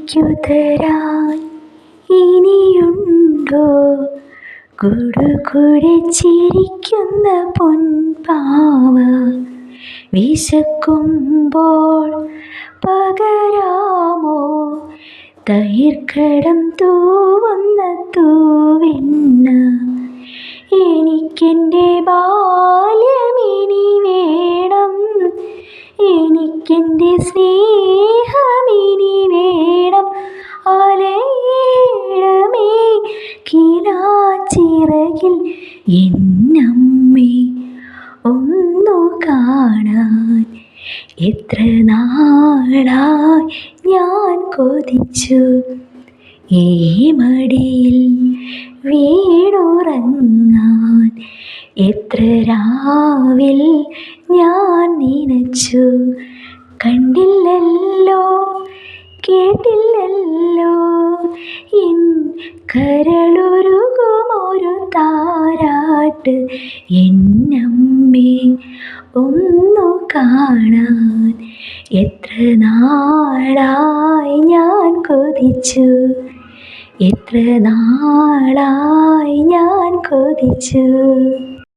എനിക്കു തരാൻ ഇനിയുണ്ടോ കൂടുകൂടെ ചിരിക്കുന്ന പൊൻപാവ? വിശക്കുമ്പോൾ പകരാമോ തൈർക്കടം തൂവുന്ന തൂവെണ്ണ? എനിക്കെൻ്റെ ബാല്യമിനി വേണം, എനിക്കെൻ്റെ സ്നേഹമിനി വേണം. അലയേണമേ കിനാച്ചിറകിൽ എന്നമ്മേ ഒന്നു കാണാൻ. എത്ര നാളായി ഞാൻ കൊതിച്ചു ഈ മടിയിൽ വീണുറങ്ങാൻ. എത്ര രാവിൽ ഞാൻ നനച്ചു, കണ്ടില്ലല്ലോ കേട്ടില്ലല്ലോ എൻ കരളുരുകുമൊരു താരാട്ട്. എന്നമ്മേ ഒന്നു കാണാൻ. എത്ര നാളായി ഞാൻ കൊതിച്ചു, എത്ര നാളായി ഞാൻ കൊതിച്ചു.